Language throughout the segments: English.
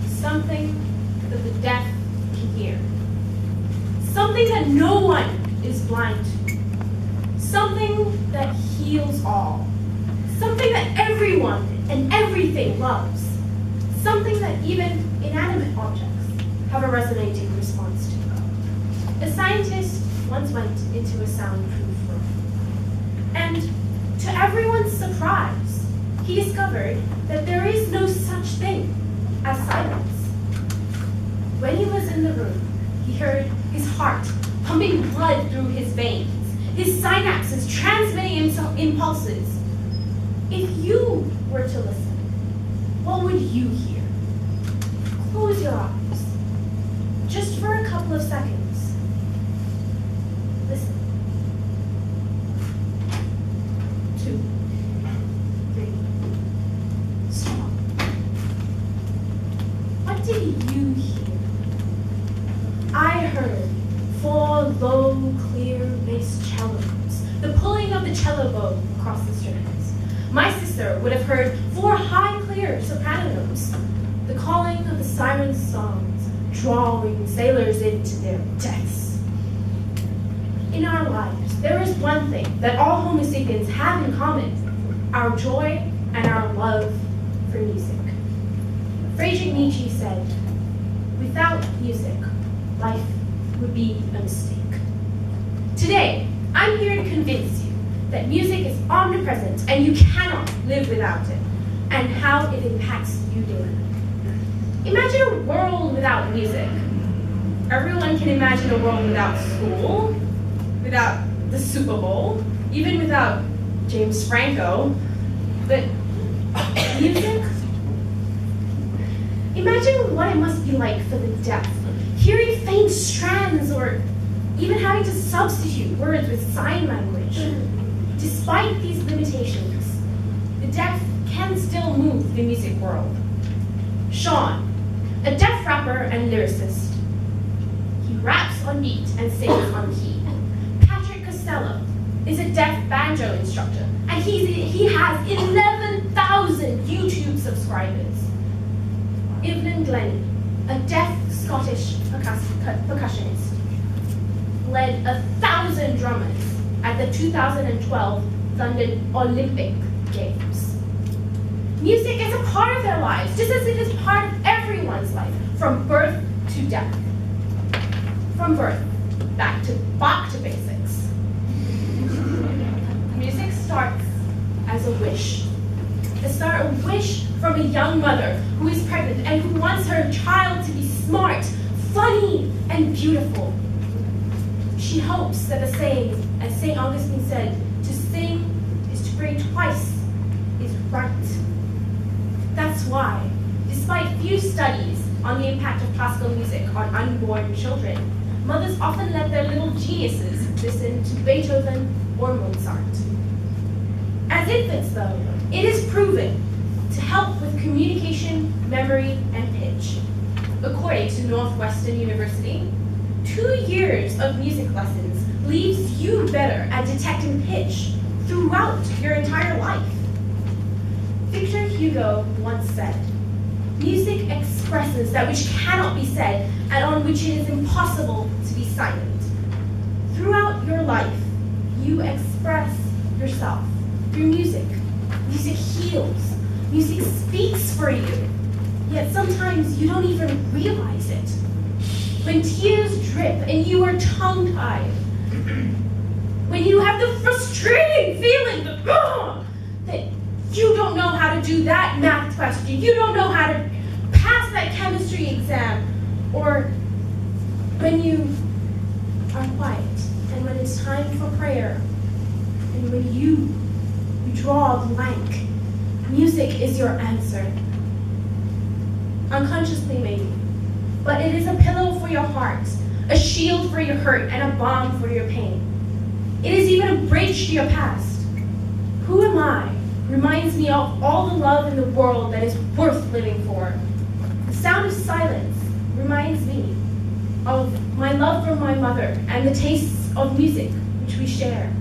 Something that the deaf can hear. Something that no one is blind to. Something that heals all. Something that everyone and everything loves. Something that even inanimate objects have a resonating response to. A scientist once went into a soundproof room. And to everyone's surprise, he discovered that there is no such thing as silence. When he was in the room, he heard his heart pumping blood through his veins, his synapses transmitting impulses. If you were to listen, what would you hear? Close your eyes, just for a couple of seconds. Listen. 2, 3, stop. What did you hear? I heard 4 low, clear bass cellos, the pulling of the cello bow across the strings. My sister would have heard 4 high, clear soprano notes, the calling of the siren's songs, drawing sailors into their deaths. In our lives, there is one thing that all Homo sapiens have in common: our joy and our love for music. Friedrich Nietzsche said, "Without music, life would be a mistake." Today, I'm here to convince you that music is omnipresent and you cannot live without it, and how it impacts you daily. Imagine a world without music. Everyone can imagine a world without school, without the Super Bowl, even without James Franco. But music? Imagine what it must be like for the deaf, hearing faint strands or even having to substitute words with sign language. Despite these limitations, the deaf can still move the music world. Sean, a deaf rapper and lyricist. He raps on beat and sings on key. Patrick Costello is a deaf banjo instructor, and he has 11,000 YouTube subscribers. Evelyn Glennie, a deaf Scottish percussionist, led 1,000 drummers at the 2012 London Olympic Games. Music is a part of their lives, just as it is part of everyone's life, from birth to death. From birth, back to basics. Music starts as a wish. A wish from a young mother who is pregnant and who wants her child to be smart, funny, and beautiful. She hopes that the saying, as St. Augustine said, to sing is to pray twice is right. That's why, despite few studies on the impact of classical music on unborn children, mothers often let their little geniuses listen to Beethoven or Mozart. As infants, though, it is proven to help with communication, memory, and pitch. According to Northwestern University, 2 years of music lessons leaves you better at detecting pitch throughout your entire life. Victor Hugo once said, "Music expresses that which cannot be said and on which it is impossible to be silent." Throughout your life, you express yourself through music. Music heals. Music speaks for you. Yet sometimes you don't even realize it. When tears drip and you are tongue-tied, when you have the frustrating feeling that you don't know how to do that math question, you don't know how to pass that chemistry exam, or when you are quiet and when it's time for prayer, and when you draw a blank, music is your answer. Unconsciously maybe, but it is a pillow for your heart, a shield for your hurt, and a balm for your pain. It is even a bridge to your past. Who am I reminds me of all the love in the world that is worth living for. The sound of silence reminds me of my love for my mother and the tastes of music which we share.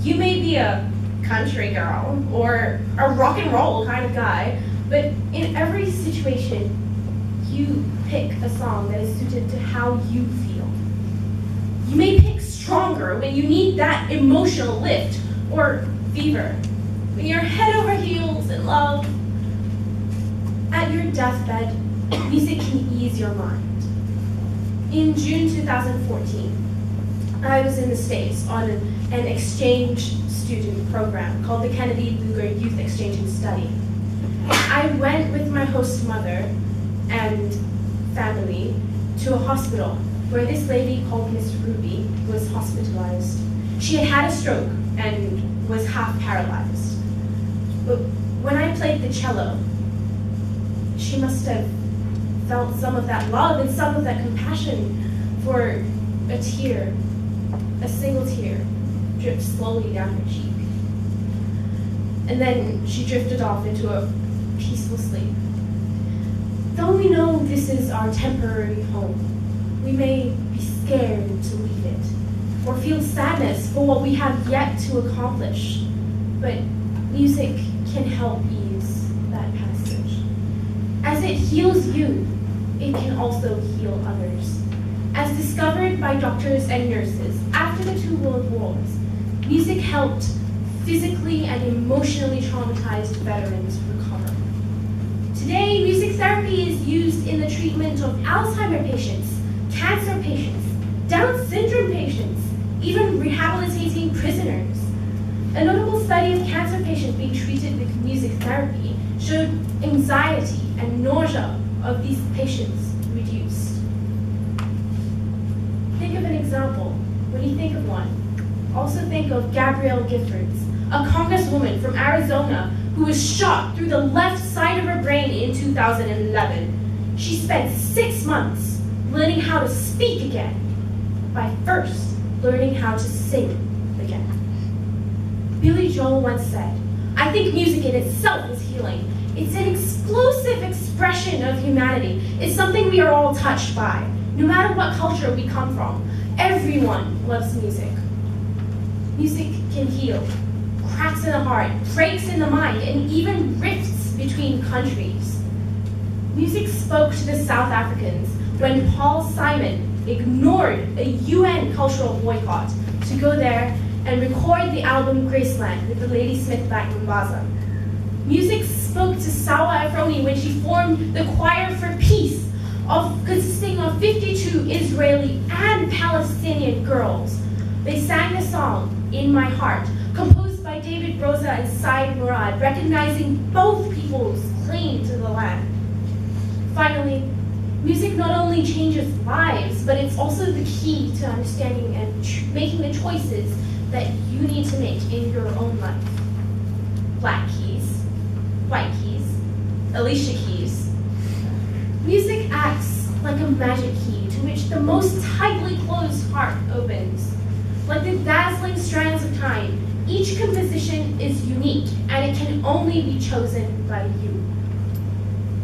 You may be a country girl or a rock and roll kind of guy, but in every situation, you pick a song that is suited to how you feel. You may pick Stronger when you need that emotional lift, or Fever when you're head over heels in love. At your deathbed, music can ease your mind. In June 2014, I was in the States on an exchange student program called the Kennedy Lugar Youth Exchange and Study. I went with my host mother and family to a hospital where this lady called Miss Ruby was hospitalized. She had had a stroke and was half paralyzed. But when I played the cello, she must have felt some of that love and some of that compassion, for a tear, a single tear, dripped slowly down her cheek. And then she drifted off into a peaceful sleep. Though we know this is our temporary home, we may be scared to leave it, or feel sadness for what we have yet to accomplish. But music can help ease that passage. As it heals you, it can also heal others. As discovered by doctors and nurses after the 2 World Wars, music helped physically and emotionally traumatized veterans recover. Today, music therapy is used in the treatment of Alzheimer's patients, cancer patients, Down syndrome patients, even rehabilitating prisoners. A notable study of cancer patients being treated with music therapy showed anxiety and nausea of these patients reduced. Think of an example. When you think of one, also think of Gabrielle Giffords, a congresswoman from Arizona who was shot through the left side of her brain in 2011. She spent 6 months learning how to speak again by first learning how to sing again. Billy Joel once said, "I think music in itself is healing. It's an explosive expression of humanity. It's something we are all touched by, no matter what culture we come from. Everyone loves music. Music can heal, cracks in the heart, breaks in the mind, and even rifts between countries. Music spoke to the South Africans when Paul Simon ignored a UN cultural boycott to go there and record the album Graceland with the Ladysmith Black Mambaza. Music spoke to Sawa Afroni when she formed the Choir for Peace, consisting of 52 Israeli and Palestinian girls. They sang the song, In My Heart, composed by David Broza and Said Murad, recognizing both people's claim to the land. Finally, music not only changes lives, but it's also the key to understanding and making the choices that you need to make in your own life. Black keys, white keys, Alicia keys. Music acts like a magic key to which the most tightly closed heart opens. Like the dazzling strands of time, each composition is unique and it can only be chosen by you.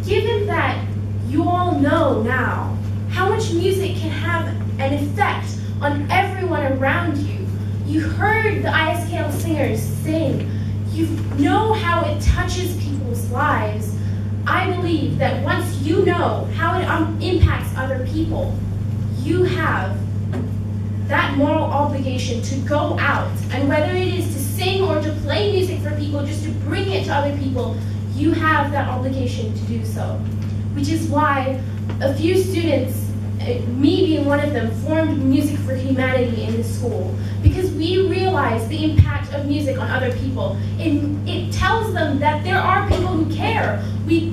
Given that you all know now how much music can have an effect on everyone around you, you heard the ISKL singers sing, you know how it touches people's lives. I believe that once you know how it impacts other people, you have that moral obligation to go out, and whether it is to sing or to play music for people, just to bring it to other people, you have that obligation to do so. Which is why a few students, me being one of them, formed Music for Humanity in the school, because we realize the impact of music on other people. It tells them that there are people who care. We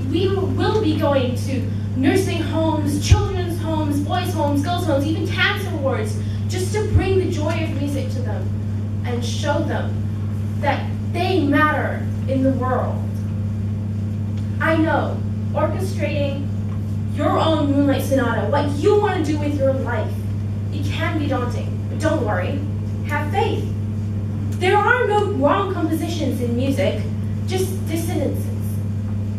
will be going to nursing homes, children's homes, boys' homes, girls' homes, even cancer wards, just to bring the joy of music to them and show them that they matter in the world. I know, orchestrating your own Moonlight Sonata, what you want to do with your life, it can be daunting, but don't worry, have faith. There are no wrong compositions in music, just dissonances.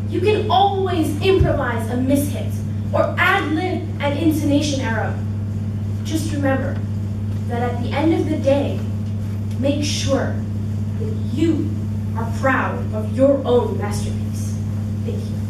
You can always improvise a mishit or ad-lib an intonation error. Just remember that at the end of the day, make sure that you are proud of your own masterpiece. Thank you.